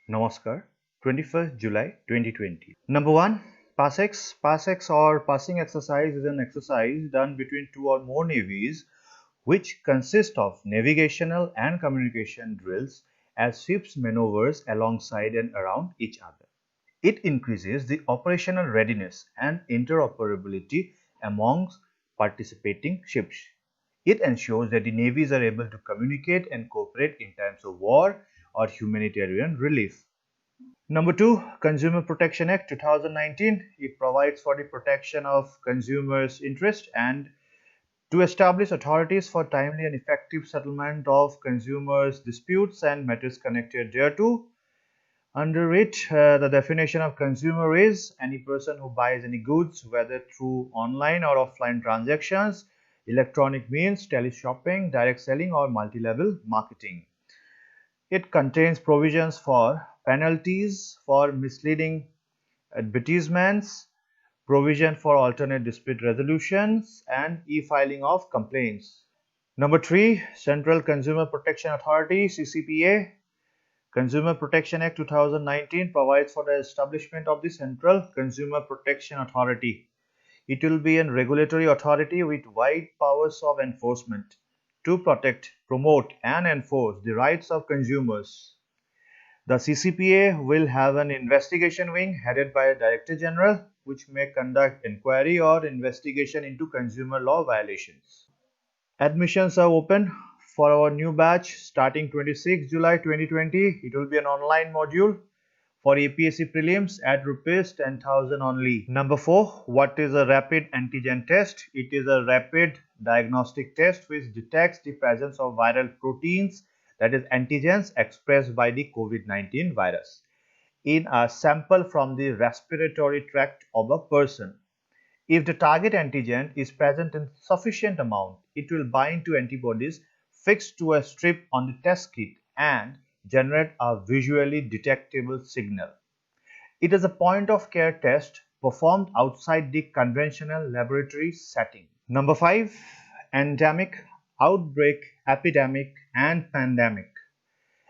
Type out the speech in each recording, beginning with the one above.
Namaskar, 21st July 2020. Number 1. PASEX. PASEX or passing exercise is an exercise done between two or more navies which consist of navigational and communication drills as ships maneuvers alongside and around each other. It increases the operational readiness and interoperability amongst participating ships. It ensures that the navies are able to communicate and cooperate in times of war or humanitarian relief. Number 2, Consumer Protection Act 2019. It provides for the protection of consumers' interest and to establish authorities for timely and effective settlement of consumers' disputes and matters connected thereto. Under it, the definition of consumer is any person who buys any goods, whether through online or offline transactions, electronic means, teleshopping, direct selling, or multi-level marketing. It contains provisions for penalties for misleading advertisements, provision for alternate dispute resolutions, and e-filing of complaints. Number 3, Central Consumer Protection Authority (CCPA). Consumer Protection Act 2019 provides for the establishment of the Central Consumer Protection Authority. It will be a regulatory authority with wide powers of enforcement to protect, promote, and enforce the rights of consumers. The CCPA will have an investigation wing headed by a Director General, which may conduct inquiry or investigation into consumer law violations. Admissions are open for our new batch starting 26 July 2020. It will be an online module for APSC prelims at rupees 10,000 only. Number 4, what is a rapid antigen test? It is a rapid diagnostic test which detects the presence of viral proteins, that is antigens expressed by the COVID-19 virus in a sample from the respiratory tract of a person. If the target antigen is present in sufficient amount, it will bind to antibodies fixed to a strip on the test kit and generate a visually detectable signal. It is a point-of-care test performed outside the conventional laboratory setting. Number 5, endemic, outbreak, epidemic, and pandemic.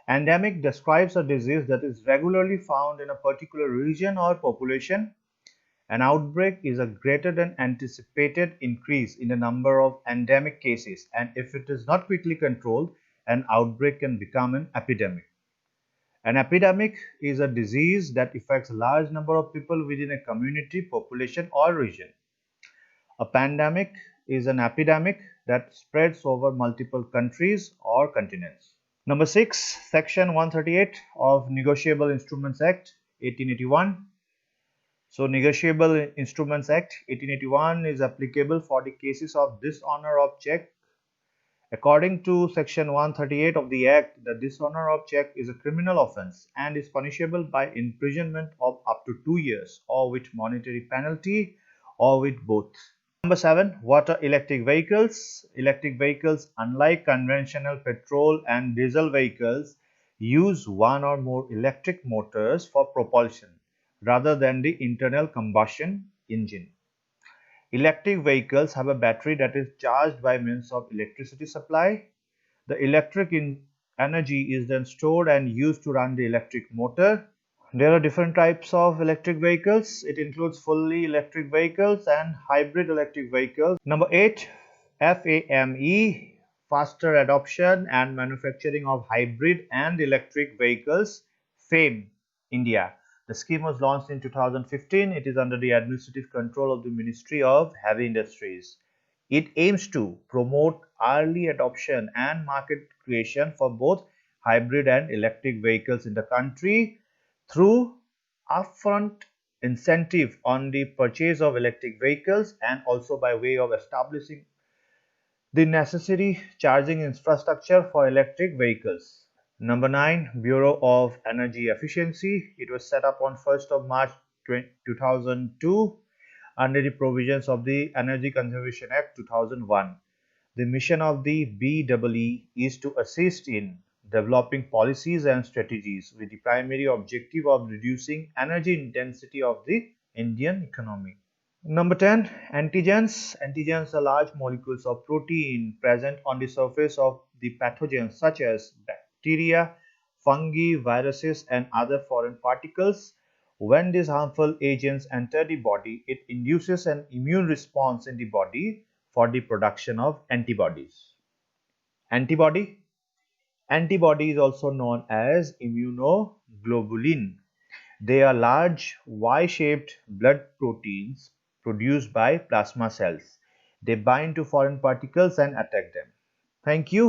Endemic describes a disease that is regularly found in a particular region or population. An outbreak is a greater than anticipated increase in the number of endemic cases, and if it is not quickly controlled, an outbreak can become an epidemic. An epidemic is a disease that affects a large number of people within a community, population, or region. A pandemic is an epidemic that spreads over multiple countries or continents. Number 6, Section 138 of Negotiable Instruments Act 1881. So, Negotiable Instruments Act 1881 is applicable for the cases of dishonor of check. According to Section 138 of the Act, the dishonor of check is a criminal offence and is punishable by imprisonment of up to 2 years or with monetary penalty or with both. Number 7, what are electric vehicles? Electric vehicles, unlike conventional petrol and diesel vehicles, use one or more electric motors for propulsion rather than the internal combustion engine. Electric vehicles have a battery that is charged by means of electricity supply. The electric energy is then stored and used to run the electric motor. There are different types of electric vehicles. It includes fully electric vehicles and hybrid electric vehicles. Number 8, FAME, faster adoption and manufacturing of hybrid and electric vehicles, FAME, India. The scheme was launched in 2015. It is under the administrative control of the Ministry of Heavy Industries. It aims to promote early adoption and market creation for both hybrid and electric vehicles in the country through upfront incentive on the purchase of electric vehicles and also by way of establishing the necessary charging infrastructure for electric vehicles. Number 9, Bureau of Energy Efficiency. It was set up on 1st of March 2002 under the provisions of the Energy Conservation Act 2001. The mission of the BEE is to assist in developing policies and strategies with the primary objective of reducing energy intensity of the Indian economy. Number 10, antigens. Antigens are large molecules of protein present on the surface of the pathogens such as bacteria, fungi, viruses, and other foreign particles. When these harmful agents enter the body, it induces an immune response in the body for the production of antibodies. Antibody? Antibody is also known as immunoglobulin. They are large Y-shaped blood proteins produced by plasma cells. They bind to foreign particles and attack them. Thank you.